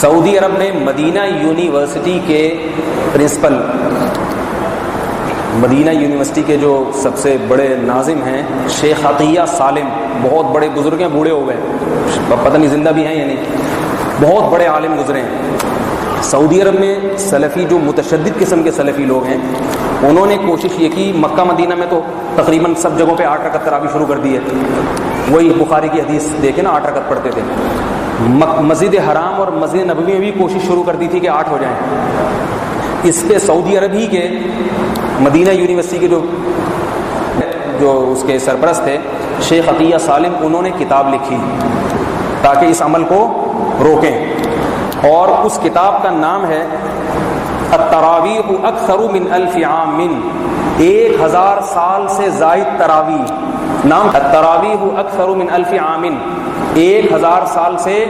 سعودی عرب میں Medina university کے principal, Medina university کے جو سب سے بڑے ناظم ہیں شیخ عطیہ سالم، بہت بڑے بزرگ ہیں، بوڑھے ہو گئے، پتہ نہیں زندہ بھی ہیں یا نہیں، بہت بڑے عالم گزرے ہیں۔ سعودی عرب میں سلفی جو متشدد قسم کے سلفی لوگ ہیں، انہوں نے کوشش یہ کی، مکہ مدینہ میں تو تقریباً سب جگہوں پہ 8 رکعت تراویح شروع کر دی ہے، وہی بخاری کی حدیث دیکھیں نا 8 رکعت پڑھتے تھے۔ مسجد حرام اور مسجد نبوی میں بھی کوشش شروع کر دی تھی کہ 8 ہو جائیں۔ اس پہ سعودی عرب ہی کے مدینہ یونیورسٹی کے جو اس کے سرپرست تھے شیخ عطیہ سالم، انہوں نے کتاب لکھی تاکہ اس عمل کو روکیں، اور اس کتاب کا نام ہے التراویح اکثر من 1000 عام، 1000 سال سے زائد تراویح، نام التراویح اکثر من 1000 عام، 1000 سال سے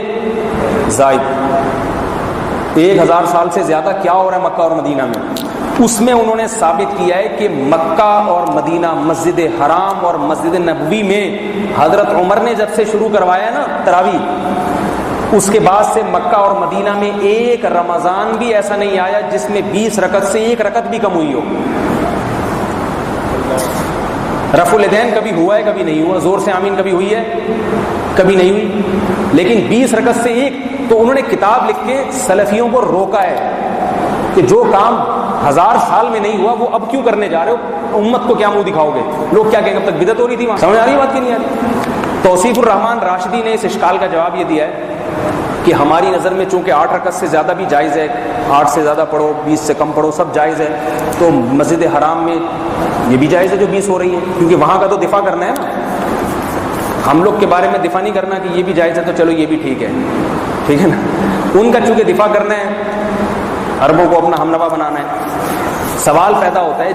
زائد، 1000 سال سے زیادہ کیا ہو رہا ہے مکہ اور مدینہ میں۔ اس میں انہوں نے ثابت کیا ہے کہ مکہ اور مدینہ، مسجد حرام اور مسجد نبوی میں حضرت عمر نے جب سے شروع کروایا نا تراویح، اس کے بعد سے مکہ اور مدینہ میں ایک رمضان بھی ایسا نہیں آیا جس میں 20 رکعت سے 1 رکعت بھی کم ہوئی ہو۔ رفع الیدین کبھی ہوا ہے، کبھی نہیں ہوا، زور سے آمین کبھی ہوئی ہے، کبھی نہیں ہوئی، لیکن 20 رکعت سے 1۔ تو انہوں نے کتاب لکھ کے سلفیوں کو روکا ہے کہ جو کام 1000 سال میں نہیں ہوا وہ اب کیوں کرنے جا رہے ہو، امت کو کیا منہ دکھاؤ گے، لوگ کیا کہیں گے اب تک بدعت ہو رہی تھی وہاں، سمجھ آ رہی ہے بات کی نہیں آ رہی؟ توصیف الرحمان راشدی نے اس اشکال کا جواب یہ دیا ہے کہ ہماری نظر میں چونکہ 8 رکعت سے زیادہ بھی جائز ہے، 8 سے زیادہ پڑھو، 20 سے کم پڑھو، سب جائز ہے، تو مسجد حرام میں یہ بھی جائز ہے جو 20 ہو رہی ہے، کیونکہ وہاں کا تو دفاع کرنا ہے نا، ہم لوگ کے بارے میں دفاع نہیں کرنا کہ یہ بھی جائز ہے تو چلو یہ بھی ٹھیک ہے نا، ان کا چونکہ دفاع کرنا ہے، عربوں کو اپنا ہمنوا بنانا ہے۔ سوال پیدا ہوتا ہے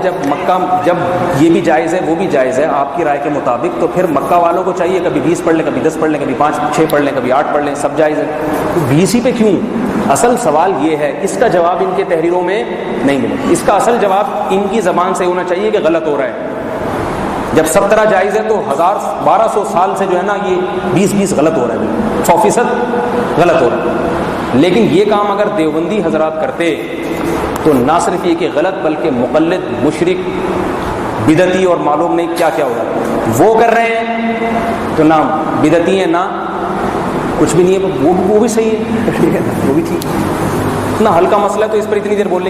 جب یہ بھی جائز ہے وہ بھی جائز ہے آپ کی رائے کے مطابق، تو پھر مکہ والوں کو چاہیے کبھی 20 پڑھ لیں، کبھی 10 پڑھ لیں، کبھی 5 6 پڑھ لیں، کبھی 8 پڑھ لیں، سب جائز ہے، تو 20 ہی پہ کیوں؟ اصل سوال یہ ہے، اس کا جواب ان کے تحریروں میں نہیں ملے، اس کا اصل جواب ان کی زبان سے ہونا چاہیے کہ غلط ہو رہا ہے۔ جب سب طرح جائز ہے تو 1200 سال سے جو ہے نا یہ 20 غلط ہو رہا ہے، 100% غلط ہو رہا ہے۔ لیکن یہ کام اگر دیوبندی حضرات کرتے تو نہ صرف یہ کہ غلط بلکہ مقلد، مشرک، بدعتی اور معلوم نہیں کیا کیا ہو رہا ہے، وہ کر رہے ہیں تو نہ بدعتی ہیں نہ کچھ بھی نہیں ہے، وہ بھی صحیح ہے، وہ بھی ٹھیک ہے، اتنا ہلکا مسئلہ ہے تو اس پر اتنی دیر بولنے